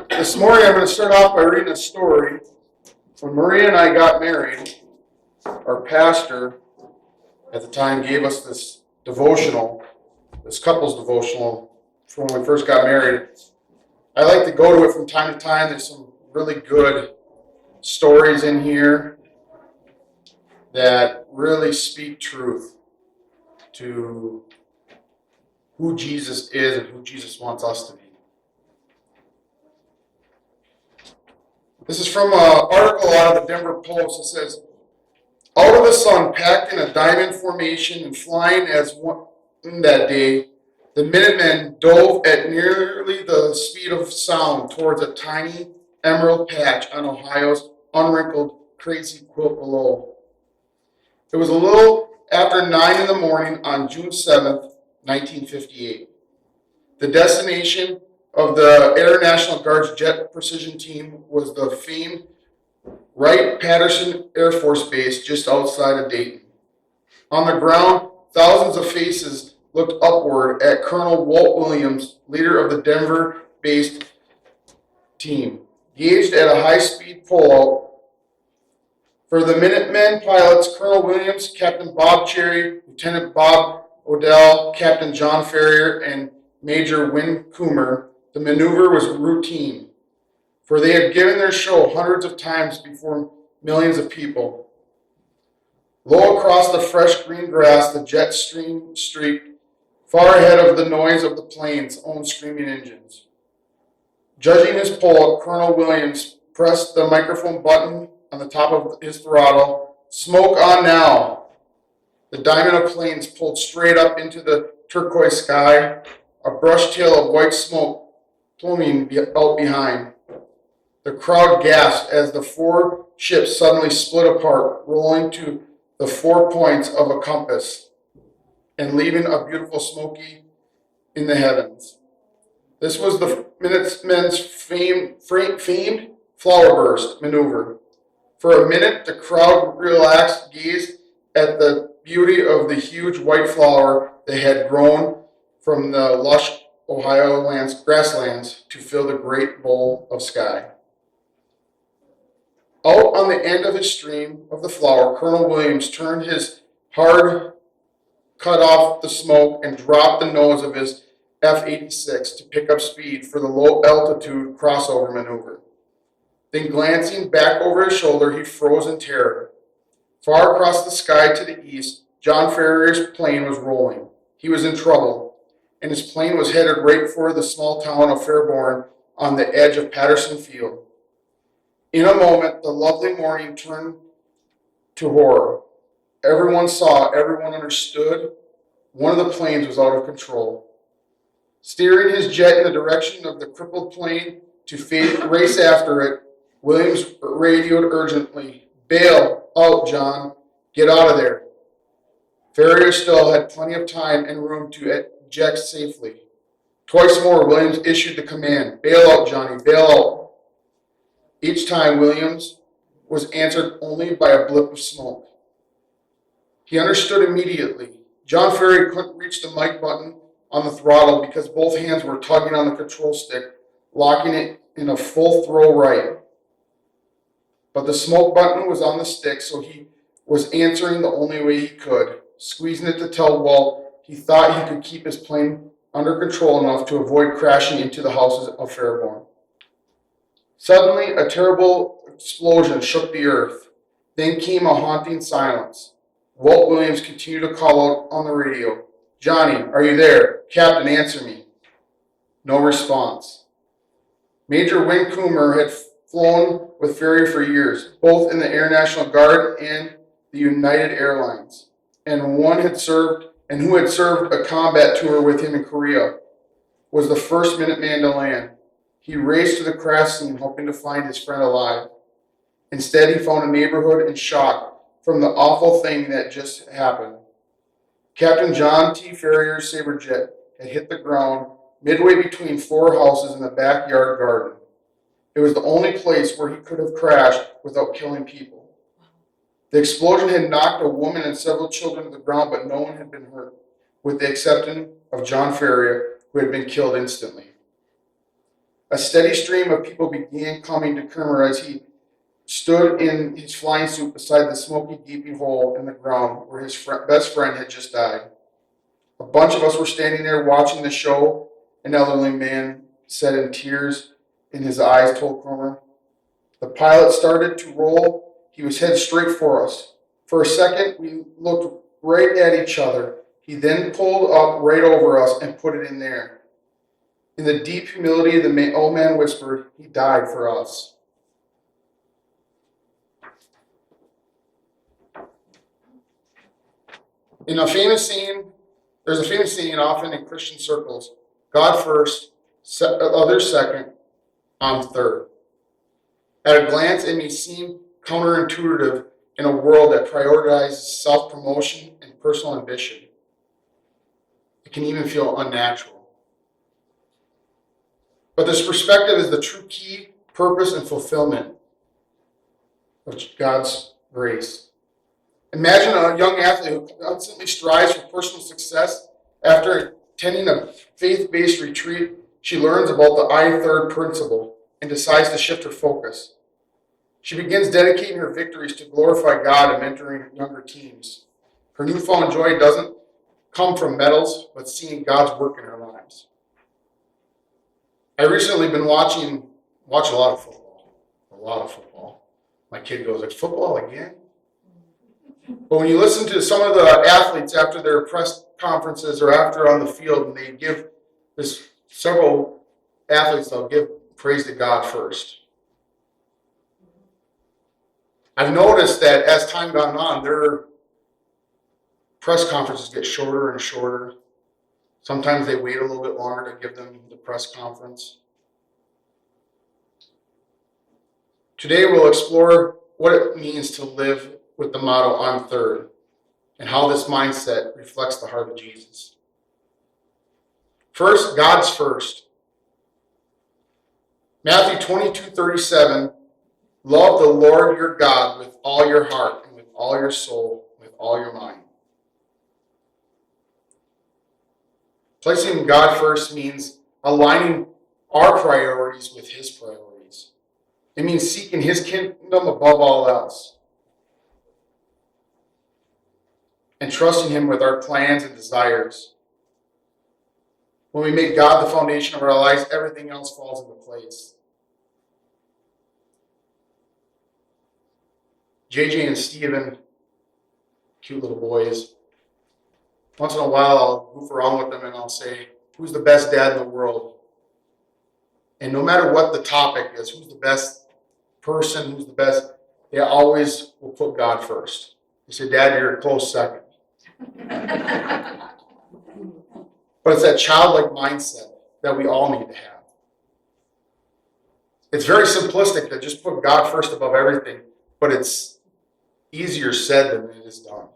This morning I'm going to start off by reading a story. When Maria and I got married, our pastor at the time gave us this devotional, this couple's devotional from when we first got married. I like to go to it from time to time. There's some really good stories in here that really speak truth to who Jesus is and who Jesus wants us to be. This is from an article out of the Denver Post. It says, out of the sun, packed in a diamond formation and flying as one that day, the Minutemen dove at nearly the speed of sound towards a tiny emerald patch on Ohio's unwrinkled crazy quilt below. It was a little after 9 in the morning on June 7th, 1958. The destination of the Air National Guard's Jet Precision Team was the famed Wright-Patterson Air Force Base just outside of Dayton. On the ground, thousands of faces looked upward at Colonel Walt Williams, leader of the Denver-based team, gauged at a high-speed pullout. For the Minutemen pilots, Colonel Williams, Captain Bob Cherry, Lieutenant Bob Odell, Captain John Ferrier, and Major Win Coomer, the maneuver was routine, for they had given their show hundreds of times before millions of people. Low across the fresh green grass, the jet stream streaked, far ahead of the noise of the plane's own screaming engines. Judging his pull-up, Colonel Williams pressed the microphone button on the top of his throttle. Smoke on now. The diamond of planes pulled straight up into the turquoise sky, a brush tail of white smoke pluming out behind. The crowd gasped as the four ships suddenly split apart, rolling to the 4 points of a compass and leaving a beautiful smoky in the heavens. This was the Minutemen's famed flower burst maneuver. For a minute, the crowd relaxed, gazed at the beauty of the huge white flower that had grown from the lush Ohio grasslands to fill the great bowl of sky. Out on the end of his stream of the flower, Colonel Williams turned his hard, cut off the smoke, and dropped the nose of his F-86 to pick up speed for the low-altitude crossover maneuver. Then glancing back over his shoulder, he froze in terror. Far across the sky to the east, John Ferrier's plane was rolling. He was in trouble, and his plane was headed right for the small town of Fairborn on the edge of Patterson Field. In a moment, the lovely morning turned to horror. Everyone saw, everyone understood. One of the planes was out of control. Steering his jet in the direction of the crippled plane to race after it, Williams radioed urgently, "Bail out, John. Get out of there." Ferrier still had plenty of time and room to eject safely. Twice more, Williams issued the command, "Bail out, Johnny, bail out." Each time, Williams was answered only by a blip of smoke. He understood immediately. John Ferrier couldn't reach the mic button on the throttle because both hands were tugging on the control stick, locking it in a full throw right. But the smoke button was on the stick, so he was answering the only way he could, squeezing it to tell Walt he thought he could keep his plane under control enough to avoid crashing into the houses of Fairborn. Suddenly, a terrible explosion shook the earth. Then came a haunting silence. Walt Williams continued to call out on the radio, "Johnny, are you there? Captain, answer me." No response. Major Win Coomer had flown with Ferrier for years, both in the Air National Guard and the United Airlines, and who had served a combat tour with him in Korea, was the first Minuteman to land. He raced to the crash scene hoping to find his friend alive. Instead, he found a neighborhood in shock from the awful thing that just happened. Captain John T. Ferrier's Saberjet had hit the ground midway between four houses in the backyard garden. It was the only place where he could have crashed without killing people. The explosion had knocked a woman and several children to the ground, but no one had been hurt. with the exception of John Ferrier, who had been killed instantly. A steady stream of people began coming to Kermer as he stood in his flying suit beside the smoky, gaping hole in the ground where his best friend had just died. A bunch of us were standing there watching the show. An elderly man said in tears in his eyes told Kermer. The pilot started to roll. He was headed straight for us. For a second, we looked right at each other. He then pulled up right over us and put it in there. In the deep humility, the old man whispered, he died for us. There's a famous saying often in Christian circles, God first, others second, I'm third. At a glance, it may seem counterintuitive in a world that prioritizes self-promotion and personal ambition. It can even feel unnatural. But this perspective is the true key, purpose, and fulfillment of God's grace. Imagine a young athlete who constantly strives for personal success. After attending a faith-based retreat, she learns about the I third principle and decides to shift her focus. She begins dedicating her victories to glorify God and mentoring younger teams. Her newfound joy doesn't come from medals, but seeing God's work in her lives. I recently been watch a lot of football. My kid goes, like, football again? But when you listen to some of the athletes after their press conferences or after on the field, and they give several athletes, they'll give praise to God first. I've noticed that as time gone on, their press conferences get shorter and shorter. Sometimes they wait a little bit longer to give them the press conference. Today we'll explore what it means to live with the motto, I'm third, and how this mindset reflects the heart of Jesus. First, God's first. Matthew 22:37, love the Lord your God with all your heart and with all your soul, with all your mind. Placing God first means aligning our priorities with his priorities. It means seeking his kingdom above all else. And trusting him with our plans and desires. When we make God the foundation of our lives, everything else falls into place. JJ and Steven, cute little boys. Once in a while, I'll goof around with them and I'll say, who's the best dad in the world? And no matter what the topic is, who's the best person, who's the best, they always will put God first. They say, Dad, you're a close second. But it's that childlike mindset that we all need to have. It's very simplistic to just put God first above everything, but it's easier said than it is done.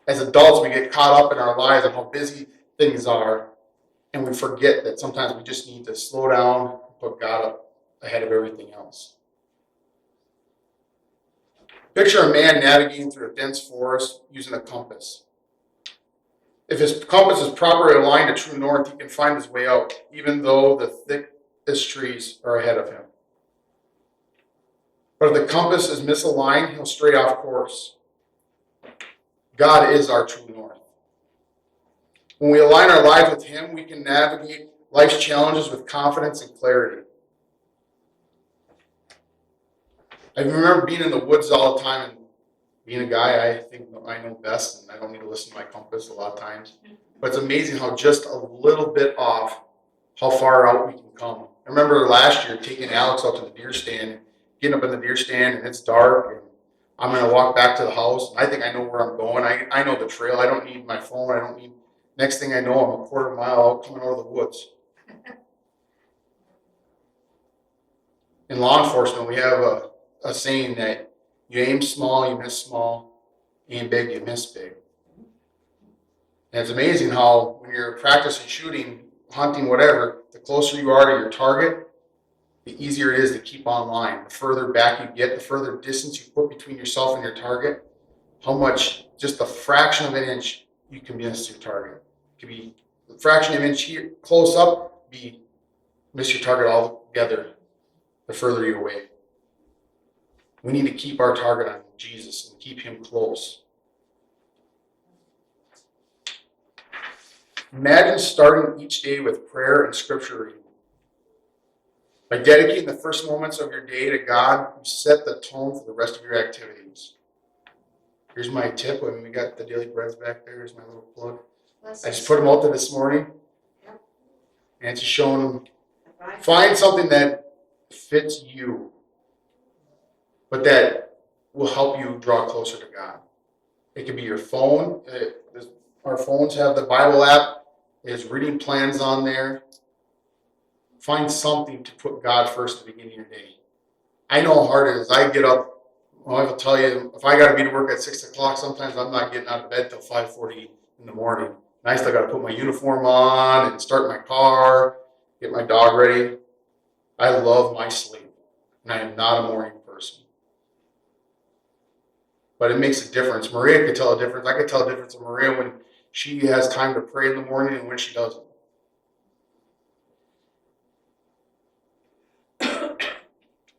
As adults, we get caught up in our lives and how busy things are, and we forget that sometimes we just need to slow down and put God up ahead of everything else. Picture a man navigating through a dense forest using a compass. If his compass is properly aligned to true north, he can find his way out, even though the thickest trees are ahead of him. But if the compass is misaligned, he'll stray off course. God is our true north. When we align our lives with him, we can navigate life's challenges with confidence and clarity. I remember being in the woods all the time and being a guy, I think I know best and I don't need to listen to my compass a lot of times. But it's amazing how just a little bit off, how far out we can come. I remember last year taking Alex out to the deer stand, getting up in the deer stand and it's dark and I'm going to walk back to the house. And I think I know where I'm going. I know the trail. I don't need my phone. Next thing I know, I'm a quarter mile out coming out of the woods. In law enforcement, we have a saying that you aim small, you miss small. You aim big, you miss big. And it's amazing how when you're practicing shooting, hunting, whatever, the closer you are to your target, the easier it is to keep on line. The further back you get, the further distance you put between yourself and your target, how much, just a fraction of an inch you can miss your target. It could be a fraction of an inch here, close up, miss your target altogether the further you're away. We need to keep our target on Jesus and keep him close. Imagine starting each day with prayer and scripture reading. By dedicating the first moments of your day to God, you set the tone for the rest of your activities. Here's my tip. When we got the daily breads back there, here's my little plug. I just put them out there this morning. Yep. And it's showing them, find something that fits you, but that will help you draw closer to God. It could be your phone. Our phones have the Bible app. There's reading plans on there. Find something to put God first at the beginning of your day. I know how hard it is. I get up, I will tell you, if I got to be to work at 6 o'clock, sometimes I'm not getting out of bed till 5:40 in the morning. And I still got to put my uniform on and start my car, get my dog ready. I love my sleep, and I am not a morning person. But it makes a difference. Maria could tell a difference. I could tell a difference in Maria when she has time to pray in the morning and when she doesn't.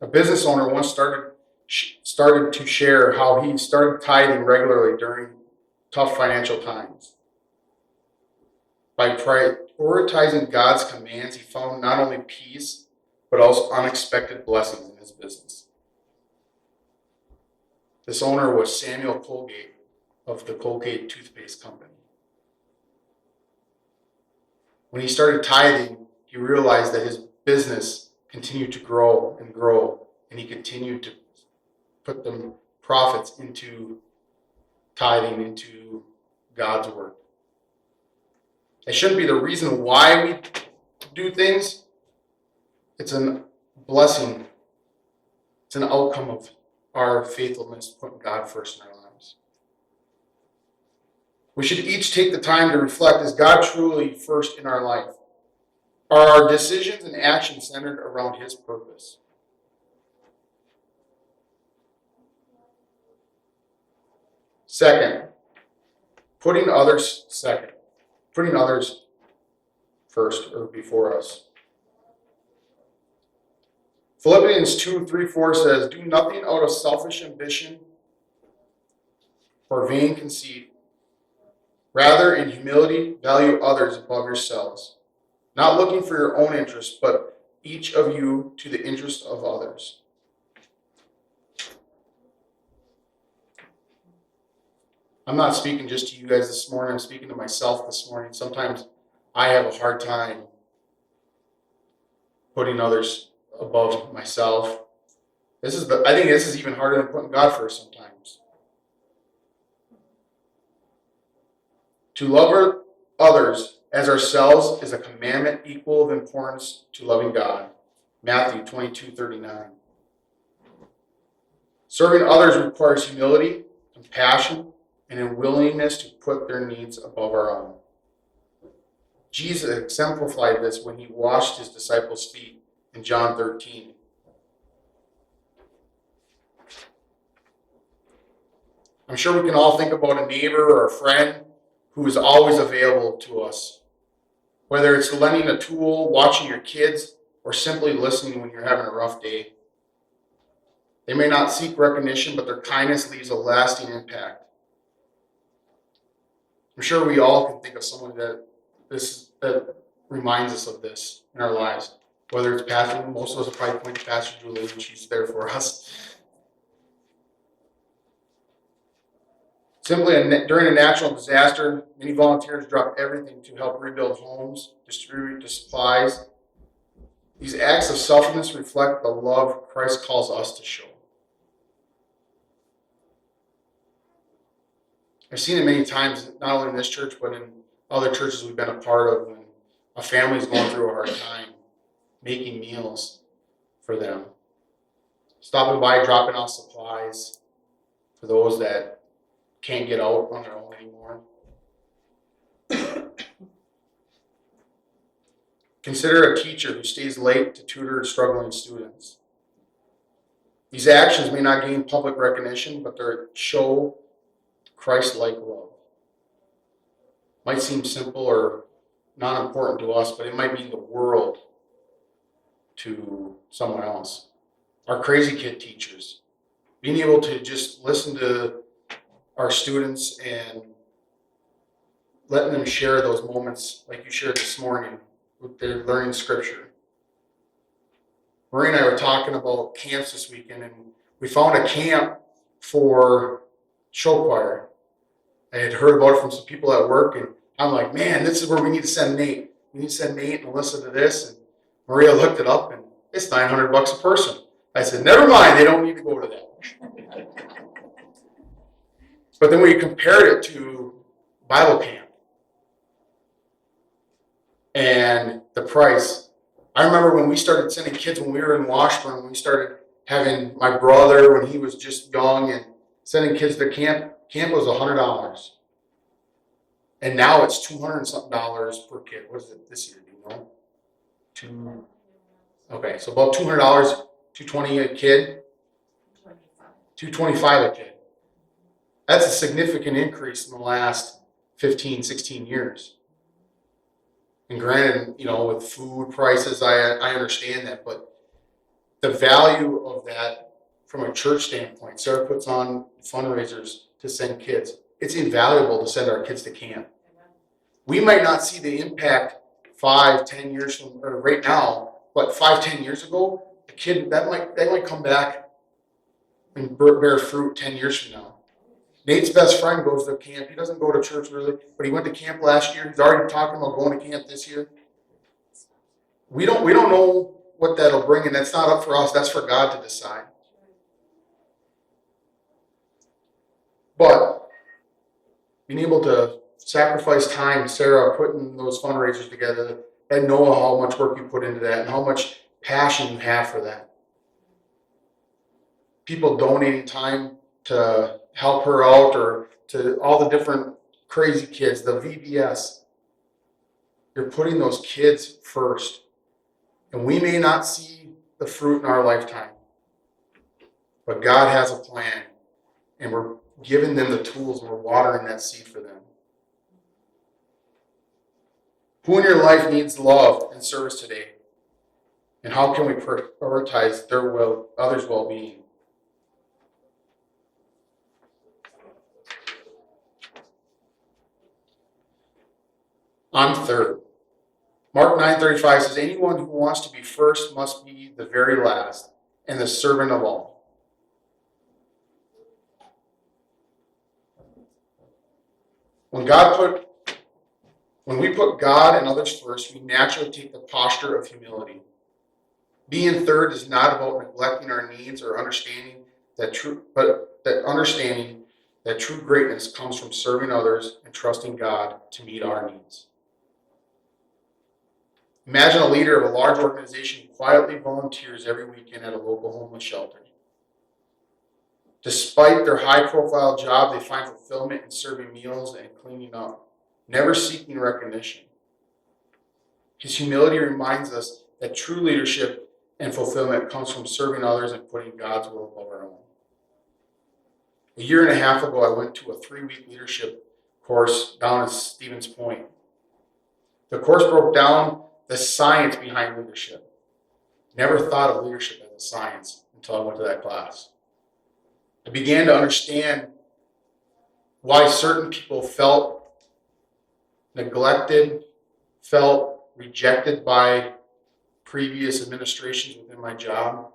A business owner once started to share how he started tithing regularly during tough financial times. By prioritizing God's commands, he found not only peace, but also unexpected blessings in his business. This owner was Samuel Colgate of the Colgate toothpaste company. When he started tithing, he realized that his business continued to grow, and he continued to put the profits into tithing, into God's work. It shouldn't be the reason why we do things. It's a blessing. It's an outcome of our faithfulness, putting God first in our lives. We should each take the time to reflect, is God truly first in our life? Are our decisions and actions centered around his purpose? Second, putting others first or before us. Philippians 2:3-4 says, do nothing out of selfish ambition or vain conceit. Rather, in humility, value others above yourselves, not looking for your own interests, but each of you to the interest of others. I'm not speaking just to you guys this morning. I'm speaking to myself this morning. Sometimes I have a hard time putting others above myself. I think this is even harder than putting God first sometimes. To love others as ourselves is a commandment equal of importance to loving God. Matthew 22:39. Serving others requires humility, compassion, and a willingness to put their needs above our own. Jesus exemplified this when he washed his disciples' feet in John 13. I'm sure we can all think about a neighbor or a friend who is always available to us. Whether it's lending a tool, watching your kids, or simply listening when you're having a rough day. They may not seek recognition, but their kindness leaves a lasting impact. I'm sure we all can think of someone that reminds us of this in our lives. Whether it's Pastor, most of us will probably point to Pastor Julie when she's there for us. Simply, during a natural disaster, many volunteers drop everything to help rebuild homes, distribute the supplies. These acts of selflessness reflect the love Christ calls us to show. I've seen it many times, not only in this church, but in other churches we've been a part of, when a family's going through a hard time, making meals for them. Stopping by, dropping off supplies for those that can't get out on their own anymore. Consider a teacher who stays late to tutor struggling students. These actions may not gain public recognition, but they show Christ-like love. Might seem simple or not important to us, but it might mean the world to someone else. Our crazy kid teachers, being able to just listen to our students and letting them share those moments like you shared this morning with their learning scripture. Marie and I were talking about camps this weekend, and we found a camp for show choir. I had heard about it from some people at work, and I'm like, man, this is where we need to send Nate. We need to send Nate and Alyssa to this. And Maria looked it up, and it's $900 a person. I said, never mind, they don't need to go to that. But then we compared it to Bible camp and the price. I remember when we started sending kids when we were in Washburn, when we started having my brother when he was just young and sending kids to camp. Camp was $100. And now it's $200 and something per kid. What is it this year? Do you know? Okay, so about $200, $220 a kid. $225 a kid. That's a significant increase in the last 15, 16 years. And granted, with food prices, I understand that, but the value of that from a church standpoint, Sarah puts on fundraisers to send kids. It's invaluable to send our kids to camp. We might not see the impact 5, 10 years from, or right now, but 5, 10 years ago, a kid they might come back and bear fruit 10 years from now. Nate's best friend goes to camp. He doesn't go to church really, but he went to camp last year. He's already talking about going to camp this year. We don't know what that'll bring, and that's not up for us. That's for God to decide. But being able to sacrifice time, Sarah, putting those fundraisers together, I know how much work you put into that and how much passion you have for that. People donating time to help her out or to all the different crazy kids, the VBS. You're putting those kids first. And we may not see the fruit in our lifetime, but God has a plan, and we're giving them the tools and we're watering that seed for them. Who in your life needs love and service today? And how can we prioritize others' well-being? I'm third. Mark 9:35 says, anyone who wants to be first must be the very last and the servant of all. When we put God and others first, we naturally take the posture of humility. Being third is not about neglecting our needs or understanding that true greatness comes from serving others and trusting God to meet our needs. Imagine a leader of a large organization who quietly volunteers every weekend at a local homeless shelter. Despite their high-profile job, they find fulfillment in serving meals and cleaning up, never seeking recognition. His humility reminds us that true leadership and fulfillment comes from serving others and putting God's will above our own. A year and a half ago, I went to a 3-week leadership course down at Stevens Point. The course broke down the science behind leadership. Never thought of leadership as a science until I went to that class. I began to understand why certain people felt neglected, felt rejected by previous administrations within my job,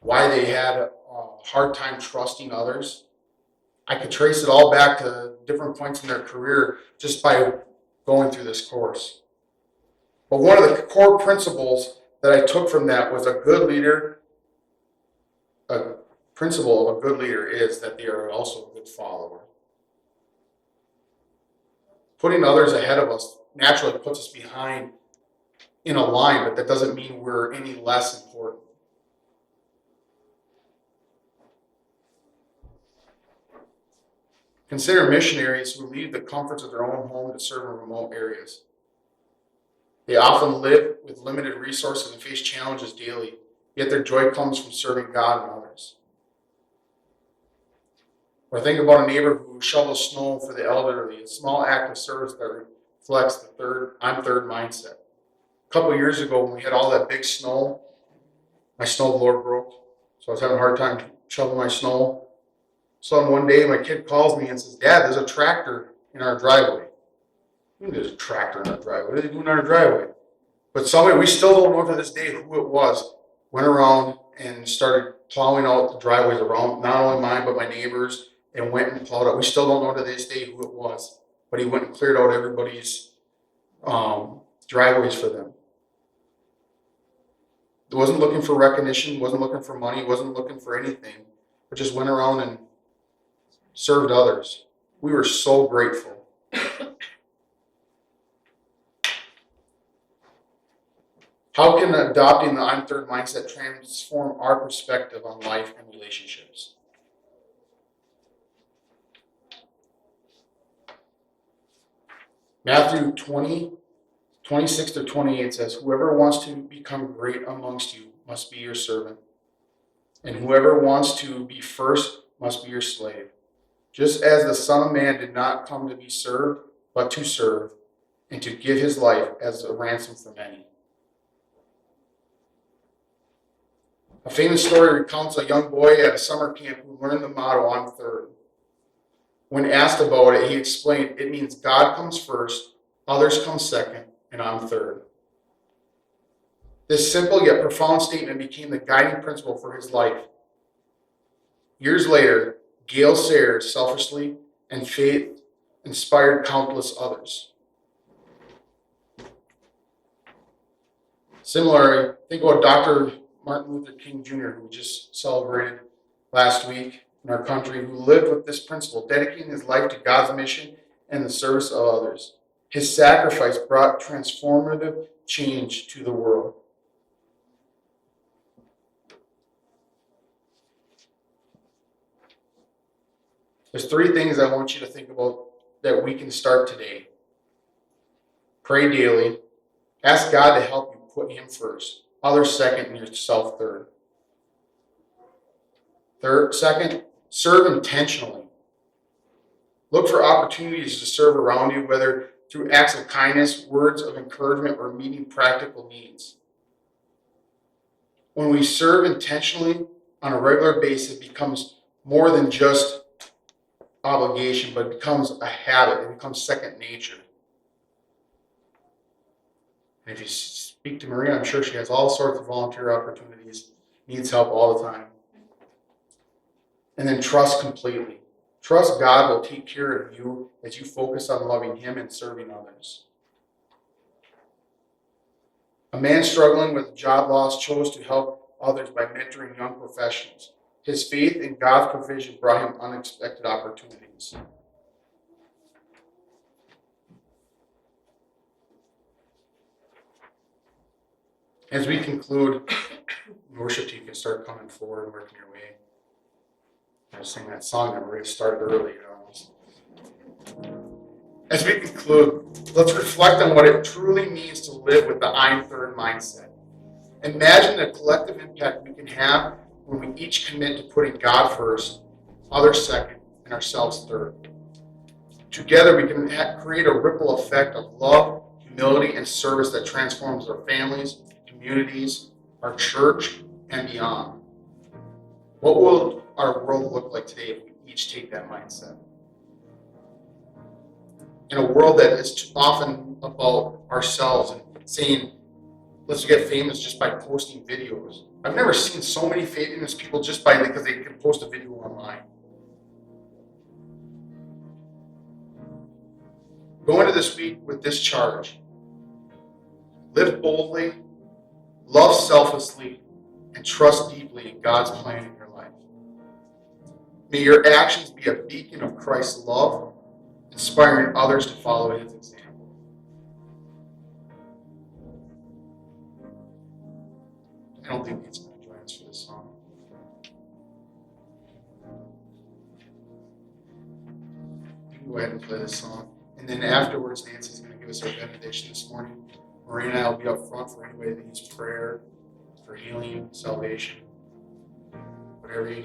why they had a hard time trusting others. I could trace it all back to different points in their career just by going through this course. But one of the core principles that I took from that was a principle of a good leader is that they are also a good follower. Putting others ahead of us naturally puts us behind in a line, but that doesn't mean we're any less important. Consider missionaries who leave the comforts of their own home to serve in remote areas. They often live with limited resources and face challenges daily, yet their joy comes from serving God and others. Or think about a neighbor who shovels snow for the elderly, a small act of service that reflects the I'm third mindset. A couple of years ago when we had all that big snow, my snowblower broke. So I was having a hard time shoveling my snow. So on one day my kid calls me and says, Dad, there's a tractor in our driveway. There's a tractor in our driveway. What are they doing in our driveway? But somebody, we still don't know to this day who it was, went around and started plowing out the driveways around, not only mine, but my neighbors, and went and plowed out. We still don't know to this day who it was, but he went and cleared out everybody's driveways for them. He wasn't looking for recognition, wasn't looking for money, wasn't looking for anything, but just went around and served others. We were so grateful. How can adopting the I'm third mindset transform our perspective on life and relationships? Matthew 20:26-28 says, whoever wants to become great amongst you must be your servant, and whoever wants to be first must be your slave. Just as the Son of Man did not come to be served, but to serve, and to give his life as a ransom for many. A famous story recounts a young boy at a summer camp who learned the motto, I'm third. When asked about it, he explained, it means God comes first, others come second, and I'm third. This simple yet profound statement became the guiding principle for his life. Years later, Gail Sayers selfishly and faith inspired countless others. Similarly, think about Dr. Martin Luther King Jr., who we just celebrated last week in our country, who lived with this principle, dedicating his life to God's mission and the service of others. His sacrifice brought transformative change to the world. There's 3 things I want you to think about that we can start today. Pray daily. Ask God to help you put him first. Others second and yourself third. Second, serve intentionally. Look for opportunities to serve around you, whether through acts of kindness, words of encouragement, or meeting practical needs. When we serve intentionally on a regular basis, it becomes more than just obligation, but it becomes a habit. It becomes second nature. And if you speak to Maria, I'm sure she has all sorts of volunteer opportunities, needs help all the time. And then trust completely. Trust God will take care of you as you focus on loving him and serving others. A man struggling with job loss chose to help others by mentoring young professionals. His faith in God's provision brought him unexpected opportunities. As we conclude, worship team can start coming forward and working your way. I was singing that song that Maria started earlier. As we conclude, let's reflect on what it truly means to live with the I'm third mindset. Imagine the collective impact we can have when we each commit to putting God first, others second, and ourselves third. Together we can create a ripple effect of love, humility, and service that transforms our families, communities, our church, and beyond. What will our world look like today if we each take that mindset? In a world that is too often about ourselves and saying, let's get famous just by posting videos. I've never seen so many famous people just because they can post a video online. Go into this week with this charge. Live boldly, love selflessly, and trust deeply in God's plan in your life. May your actions be a beacon of Christ's love, inspiring others to follow his example. I don't think he's going to join us for this song. You can go ahead and play this song. And then afterwards, Nancy's going to give us our benediction this morning. Maria and I will be up front for anybody that needs prayer, for healing, salvation, whatever you need.